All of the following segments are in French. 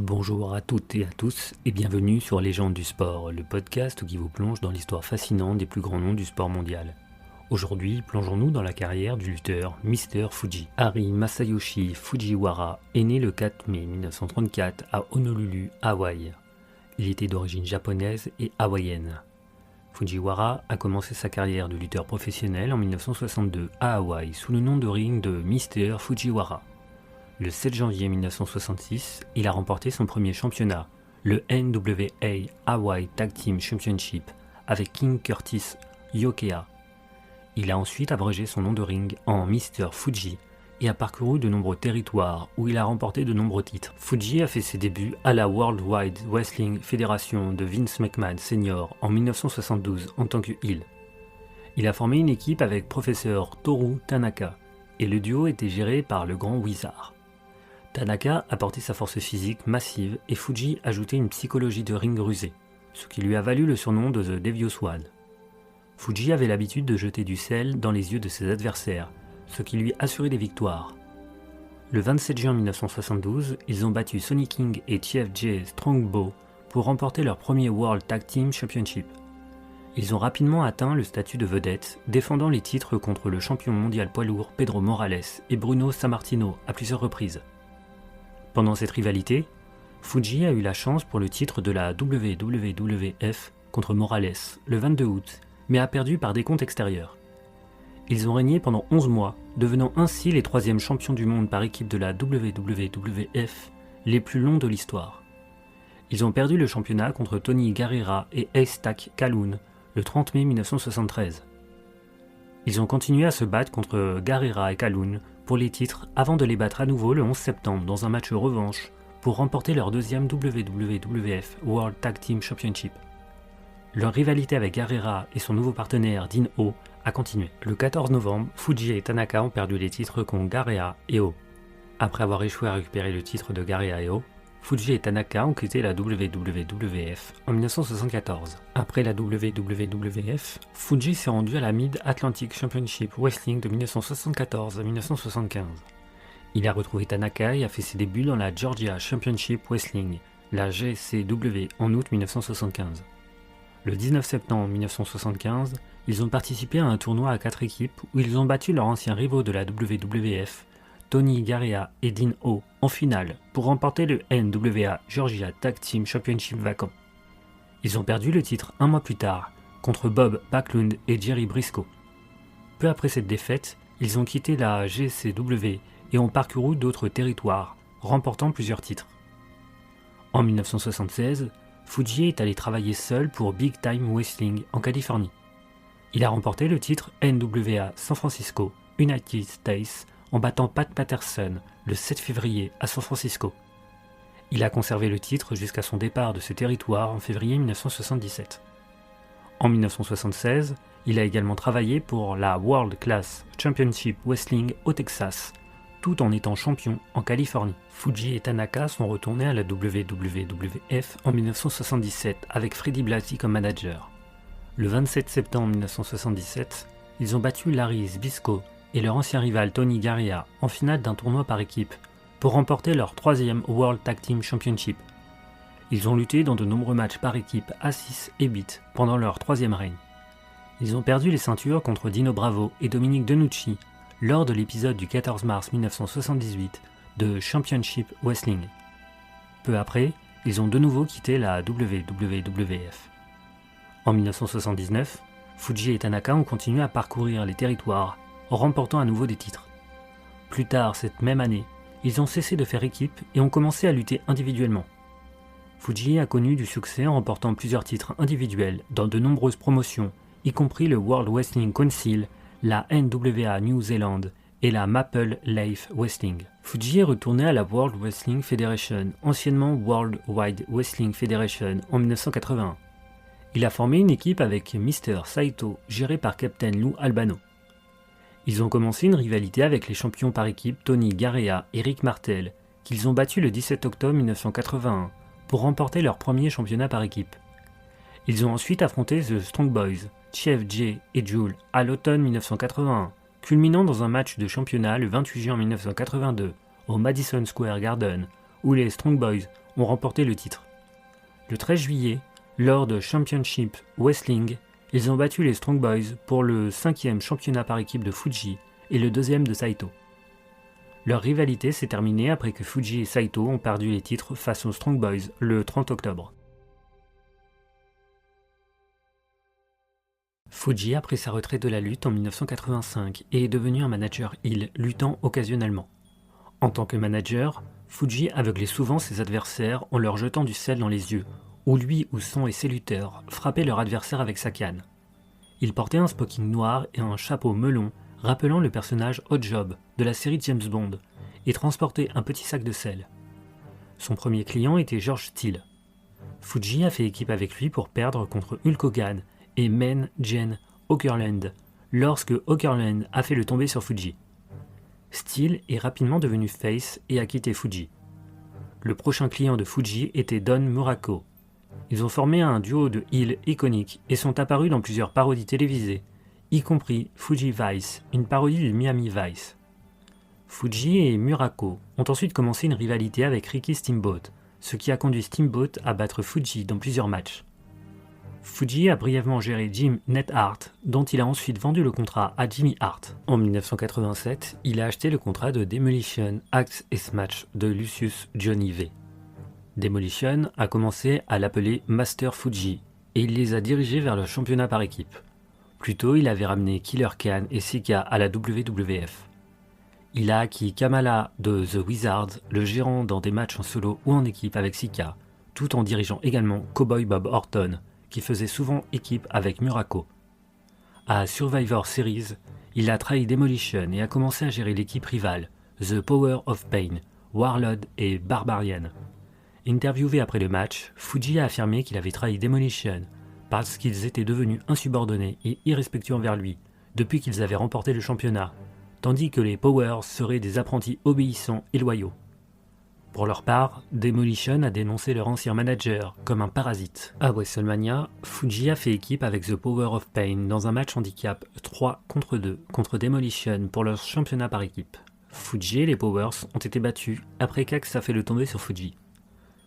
Bonjour à toutes et à tous et bienvenue sur Légendes du sport, le podcast qui vous plonge dans l'histoire fascinante des plus grands noms du sport mondial. Aujourd'hui, plongeons-nous dans la carrière du lutteur Mr. Fuji. Harry Masayoshi Fujiwara est né le 4 mai 1934 à Honolulu, Hawaï. Il était d'origine japonaise et hawaïenne. Fujiwara a commencé sa carrière de lutteur professionnel en 1962 à Hawaï sous le nom de ring de Mr. Fujiwara. Le 7 janvier 1966, il a remporté son premier championnat, le NWA Hawaii Tag Team Championship, avec King Curtis Yokea. Il a ensuite abrégé son nom de ring en Mr. Fuji et a parcouru de nombreux territoires où il a remporté de nombreux titres. Fuji a fait ses débuts à la World Wide Wrestling Federation de Vince McMahon Sr. en 1972 en tant que heel. Il a formé une équipe avec professeur Toru Tanaka et le duo était géré par le Grand Wizard. Tanaka apportait sa force physique massive et Fuji ajoutait une psychologie de ring rusé, ce qui lui a valu le surnom de The Devious One. Fuji avait l'habitude de jeter du sel dans les yeux de ses adversaires, ce qui lui assurait des victoires. Le 27 juin 1972, ils ont battu Sonny King et TFJ Strongbow pour remporter leur premier World Tag Team Championship. Ils ont rapidement atteint le statut de vedette, défendant les titres contre le champion mondial poids lourd Pedro Morales et Bruno Sammartino à plusieurs reprises. Pendant cette rivalité, Fuji a eu la chance pour le titre de la WWF contre Morales le 22 août, mais a perdu par décompte extérieur. Ils ont régné pendant 11 mois, devenant ainsi les troisièmes champions du monde par équipe de la WWF les plus longs de l'histoire. Ils ont perdu le championnat contre Tony Garrera et Haystack Calhoun le 30 mai 1973. Ils ont continué à se battre contre Garrera et Calhoun pour les titres avant de les battre à nouveau le 11 septembre dans un match revanche pour remporter leur deuxième WWF World Tag Team Championship. Leur rivalité avec Garrera et son nouveau partenaire Dean Ho a continué. Le 14 novembre, Fuji et Tanaka ont perdu les titres contre Garrera et Ho. Après avoir échoué à récupérer le titre de Garrera et Ho, Fuji et Tanaka ont quitté la WWF en 1974. Après la WWF, Fuji s'est rendu à la Mid-Atlantic Championship Wrestling de 1974 à 1975. Il a retrouvé Tanaka et a fait ses débuts dans la Georgia Championship Wrestling, la GCW, en août 1975. Le 19 septembre 1975, ils ont participé à un tournoi à 4 équipes où ils ont battu leurs anciens rivaux de la WWF, Tony Garrera et Dean Ho, en finale pour remporter le NWA Georgia Tag Team Championship vacant. Ils ont perdu le titre un mois plus tard contre Bob Backlund et Jerry Briscoe. Peu après cette défaite, ils ont quitté la GCW et ont parcouru d'autres territoires, remportant plusieurs titres. En 1976, Fuji est allé travailler seul pour Big Time Wrestling en Californie. Il a remporté le titre NWA San Francisco, United States, en battant Pat Patterson le 7 février à San Francisco. Il a conservé le titre jusqu'à son départ de ce territoire en février 1977. En 1976, il a également travaillé pour la World Class Championship Wrestling au Texas, tout en étant champion en Californie. Fuji et Tanaka sont retournés à la WWF en 1977 avec Freddie Blassie comme manager. Le 27 septembre 1977, ils ont battu Larry Zbyszko et leur ancien rival Tony Garrera en finale d'un tournoi par équipe pour remporter leur troisième World Tag Team Championship. Ils ont lutté dans de nombreux matchs par équipe à 6 et 8 pendant leur troisième règne. Ils ont perdu les ceintures contre Dino Bravo et Dominic DeNucci lors de l'épisode du 14 mars 1978 de Championship Wrestling. Peu après, ils ont de nouveau quitté la WWF. En 1979, Fuji et Tanaka ont continué à parcourir les territoires en remportant à nouveau des titres. Plus tard cette même année, ils ont cessé de faire équipe et ont commencé à lutter individuellement. Fuji a connu du succès en remportant plusieurs titres individuels dans de nombreuses promotions, y compris le World Wrestling Council, la NWA New Zealand et la Maple Leaf Wrestling. Fuji est retourné à la World Wrestling Federation, anciennement World Wide Wrestling Federation, en 1981. Il a formé une équipe avec Mr. Saito, géré par Captain Lou Albano. Ils ont commencé une rivalité avec les champions par équipe Tony Garrera et Rick Martel, qu'ils ont battus le 17 octobre 1981 pour remporter leur premier championnat par équipe. Ils ont ensuite affronté The Strong Boys, Chef J et Jules à l'automne 1981, culminant dans un match de championnat le 28 juin 1982 au Madison Square Garden, où les Strong Boys ont remporté le titre. Le 13 juillet, lors de Championship Wrestling, ils ont battu les Strong Boys pour le 5e championnat par équipe de Fuji et le 2e de Saito. Leur rivalité s'est terminée après que Fuji et Saito ont perdu les titres face aux Strong Boys le 30 octobre. Fuji a pris sa retraite de la lutte en 1985 et est devenu un manager heel luttant occasionnellement. En tant que manager, Fuji aveuglait souvent ses adversaires en leur jetant du sel dans les yeux, ou lui ou son et ses lutteurs frappaient leur adversaire avec sa canne. Il portait un smoking noir et un chapeau melon rappelant le personnage Hot Job de la série James Bond et transportait un petit sac de sel. Son premier client était George Steele. Fuji a fait équipe avec lui pour perdre contre Hulk Hogan et Men Jen Okerlund lorsque Okerlund a fait le tomber sur Fuji. Steele est rapidement devenu face et a quitté Fuji. Le prochain client de Fuji était Don Muraco. Ils ont formé un duo de heel iconique et sont apparus dans plusieurs parodies télévisées, y compris Fuji Vice, une parodie du Miami Vice. Fuji et Muraco ont ensuite commencé une rivalité avec Ricky Steamboat, ce qui a conduit Steamboat à battre Fuji dans plusieurs matchs. Fuji a brièvement géré Jim Neidhart, dont il a ensuite vendu le contrat à Jimmy Hart. En 1987, il a acheté le contrat de Demolition Axe et Smash de Lucius Johnny V. Demolition a commencé à l'appeler Master Fuji et il les a dirigés vers le championnat par équipe. Plus tôt, il avait ramené Killer Khan et Sika à la WWF. Il a acquis Kamala de The Wizards, le gérant dans des matchs en solo ou en équipe avec Sika, tout en dirigeant également Cowboy Bob Orton, qui faisait souvent équipe avec Muraco. À Survivor Series, il a trahi Demolition et a commencé à gérer l'équipe rivale, The Power of Pain, Warlord et Barbarian. Interviewé après le match, Fuji a affirmé qu'il avait trahi Demolition parce qu'ils étaient devenus insubordonnés et irrespectueux envers lui depuis qu'ils avaient remporté le championnat, tandis que les Powers seraient des apprentis obéissants et loyaux. Pour leur part, Demolition a dénoncé leur ancien manager comme un parasite. À WrestleMania, Fuji a fait équipe avec The Power of Pain dans un match handicap 3 contre 2 contre Demolition pour leur championnat par équipe. Fuji et les Powers ont été battus après qu'Axe a fait le tomber sur Fuji.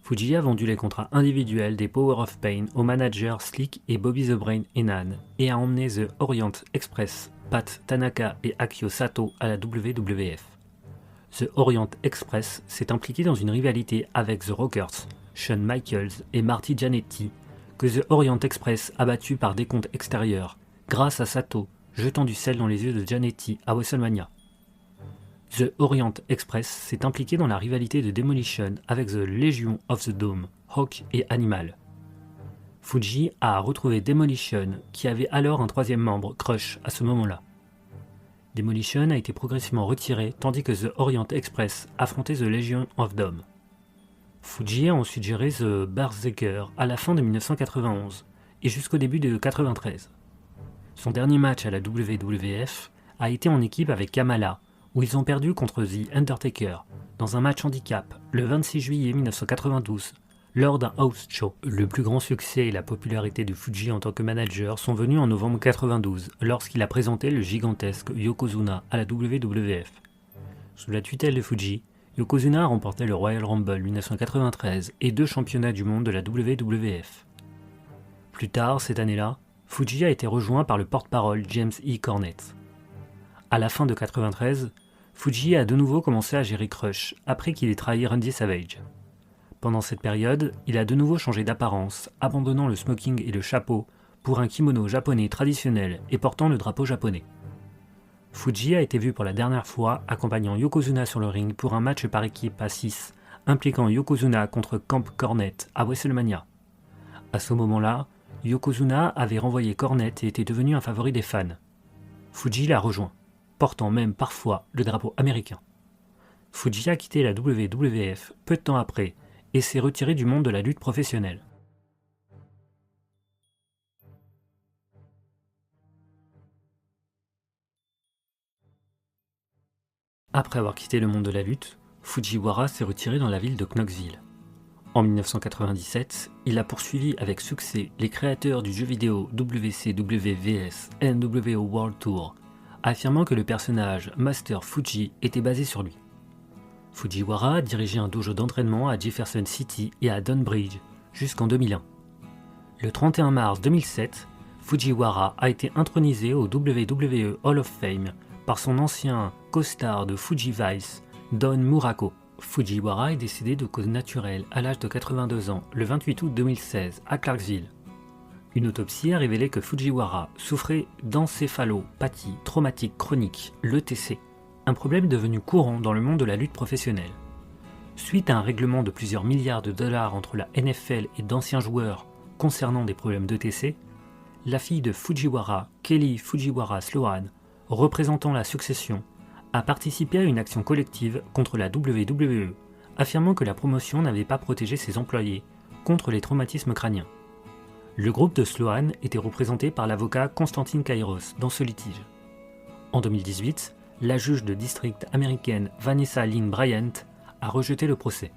Fuji a vendu les contrats individuels des Power of Pain aux managers Slick et Bobby the Brain Heenan et a emmené The Orient Express, Pat Tanaka et Akio Sato à la WWF. The Orient Express s'est impliqué dans une rivalité avec The Rockers, Shawn Michaels et Marty Jannetty, que The Orient Express a battu par décompte extérieur, grâce à Sato jetant du sel dans les yeux de Jannetty à WrestleMania. The Orient Express s'est impliqué dans la rivalité de Demolition avec The Legion of the Dome, Hawk et Animal. Fuji a retrouvé Demolition, qui avait alors un troisième membre, Crush, à ce moment-là. Demolition a été progressivement retiré tandis que The Orient Express affrontait The Legion of Dome. Fuji a ensuite géré The Berserker à la fin de 1991 et jusqu'au début de 1993. Son dernier match à la WWF a été en équipe avec Kamala, où ils ont perdu contre The Undertaker dans un match handicap le 26 juillet 1992 lors d'un house show. Le plus grand succès et la popularité de Fuji en tant que manager sont venus en novembre 1992 lorsqu'il a présenté le gigantesque Yokozuna à la WWF. Sous la tutelle de Fuji, Yokozuna a remporté le Royal Rumble 1993 et 2 championnats du monde de la WWF. Plus tard, cette année-là, Fuji a été rejoint par le porte-parole James E. Cornette. À la fin de 1993, Fuji a de nouveau commencé à gérer Crush après qu'il ait trahi Randy Savage. Pendant cette période, il a de nouveau changé d'apparence, abandonnant le smoking et le chapeau pour un kimono japonais traditionnel et portant le drapeau japonais. Fuji a été vu pour la dernière fois accompagnant Yokozuna sur le ring pour un match par équipe à 6 impliquant Yokozuna contre Camp Cornette à WrestleMania. À ce moment-là, Yokozuna avait renvoyé Cornette et était devenu un favori des fans. Fuji l'a rejoint, portant même parfois le drapeau américain. Fuji a quitté la WWF peu de temps après et s'est retiré du monde de la lutte professionnelle. Après avoir quitté le monde de la lutte, Fujiwara s'est retiré dans la ville de Knoxville. En 1997, il a poursuivi avec succès les créateurs du jeu vidéo WCW-VS NWO World Tour, affirmant que le personnage Master Fuji était basé sur lui. Fujiwara dirigeait un dojo d'entraînement à Jefferson City et à Dunbridge jusqu'en 2001. Le 31 mars 2007, Fujiwara a été intronisé au WWE Hall of Fame par son ancien co-star de Fuji Vice, Don Muraco. Fujiwara est décédé de cause naturelle à l'âge de 82 ans le 28 août 2016 à Clarksville. Une autopsie a révélé que Fujiwara souffrait d'encéphalopathie traumatique chronique, l'ETC, un problème devenu courant dans le monde de la lutte professionnelle. Suite à un règlement de plusieurs milliards de dollars entre la NFL et d'anciens joueurs concernant des problèmes d'ETC, la fille de Fujiwara, Kelly Fujiwara Sloan, représentant la succession, a participé à une action collective contre la WWE, affirmant que la promotion n'avait pas protégé ses employés contre les traumatismes crâniens. Le groupe de Sloan était représenté par l'avocat Constantine Kairos dans ce litige. En 2018, la juge de district américaine Vanessa Lynn Bryant a rejeté le procès.